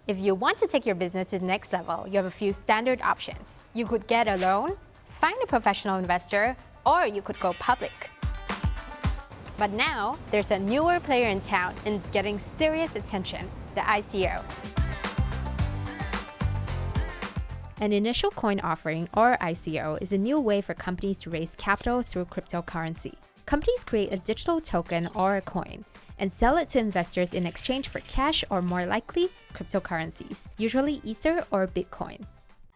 If you want to take your business to the next level, you have a few standard options. You could get a loan, find a professional investor, or you could go public. But now, there's a newer player in town and it's getting serious attention, the ICO. An initial coin offering, or ICO, is a new way for companies to raise capital through cryptocurrency. Companies create a digital token or a coin and sell it to investors in exchange for cash or, more likely, cryptocurrencies, usually Ether or Bitcoin.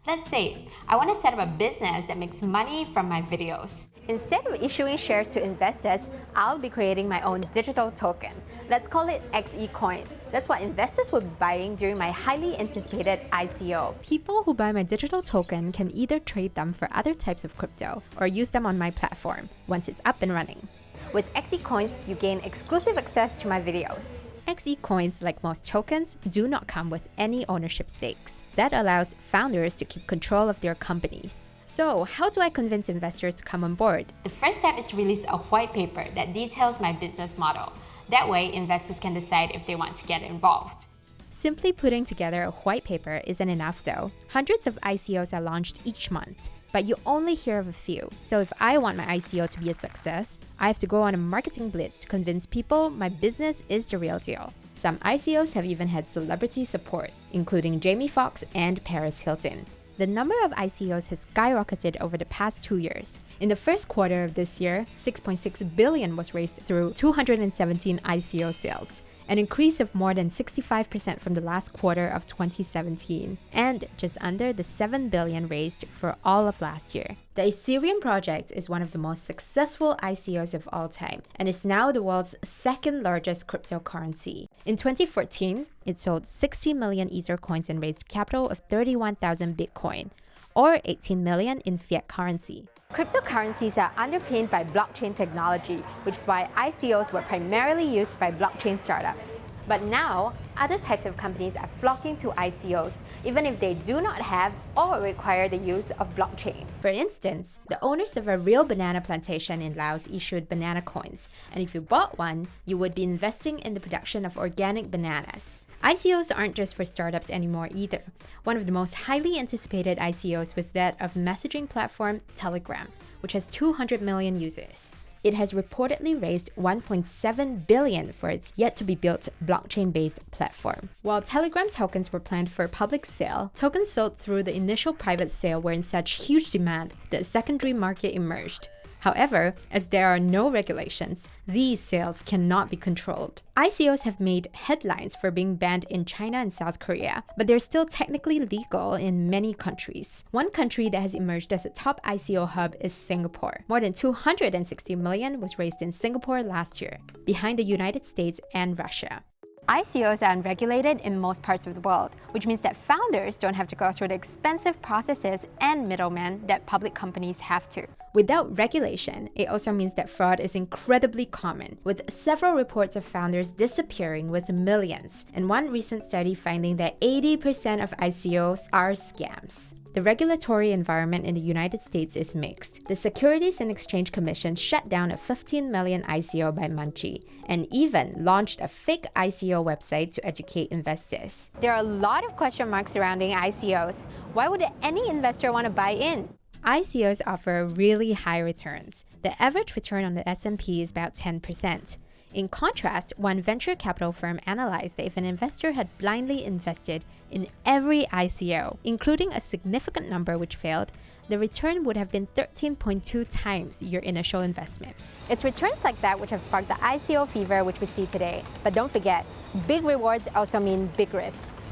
Let's say I want to set up a business that makes money from my videos. Instead of issuing shares to investors, I'll be creating my own digital token. Let's call it XE That's what investors were buying during my highly anticipated ICO. People who buy my digital token can either trade them for other types of crypto or use them on my platform once it's up and running. With XE you gain exclusive access to my videos. XE like most tokens, do not come with any ownership stakes. That allows founders to keep control of their companies. So, how do I convince investors to come on board? The first step is to release a white paper that details my business model. That way, investors can decide if they want to get involved. Simply putting together a white paper isn't enough though. Hundreds of ICOs are launched each month, but you only hear of a few. So if I want my ICO to be a success, I have to go on a marketing blitz to convince people my business is the real deal. Some ICOs have even had celebrity support, including Jamie Foxx and Paris Hilton. The number of ICOs has skyrocketed over the past 2 years. In the first quarter of this year, $6.6 billion was raised through 217 ICO sales, an increase of more than 65% from the last quarter of 2017, and just under the $7 billion raised for all of last year. The Ethereum project is one of the most successful ICOs of all time, and is now the world's second largest cryptocurrency. In 2014, it sold 60 million Ether coins and raised capital of 31,000 Bitcoin, or 18 million in fiat currency. Cryptocurrencies are underpinned by blockchain technology, which is why ICOs were primarily used by blockchain startups. But now, other types of companies are flocking to ICOs, even if they do not have or require the use of blockchain. For instance, the owners of a real banana plantation in Laos issued banana coins, and if you bought one, you would be investing in the production of organic bananas. ICOs aren't just for startups anymore either. One of the most highly anticipated ICOs was that of messaging platform Telegram, which has 200 million users. It has reportedly raised $1.7 billion for its yet-to-be-built blockchain-based platform. While Telegram tokens were planned for public sale, tokens sold through the initial private sale were in such huge demand that a secondary market emerged. However, as there are no regulations, these sales cannot be controlled. ICOs have made headlines for being banned in China and South Korea, but they're still technically legal in many countries. One country that has emerged as a top ICO hub is Singapore. More than $260 million was raised in Singapore last year, behind the United States and Russia. ICOs are unregulated in most parts of the world, which means that founders don't have to go through the expensive processes and middlemen that public companies have to. Without regulation, it also means that fraud is incredibly common, with several reports of founders disappearing with millions, and one recent study finding that 80% of ICOs are scams. The regulatory environment in the United States is mixed. The Securities and Exchange Commission shut down a 15 million ICO by Munchie and even launched a fake ICO website to educate investors. There are a lot of question marks surrounding ICOs. Why would any investor want to buy in? ICOs offer really high returns. The average return on the S&P is about 10%. In contrast, one venture capital firm analyzed that if an investor had blindly invested in every ICO, including a significant number which failed, the return would have been 13.2 times your initial investment. It's returns like that which have sparked the ICO fever which we see today. But don't forget, big rewards also mean big risks.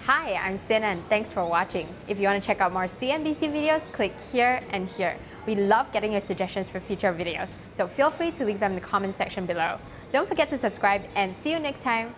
Hi, I'm Xin En. Thanks for watching. If you want to check out more CNBC videos, click here and here. We love getting your suggestions for future videos, so feel free to leave them in the comment section below. Don't forget to subscribe and see you next time.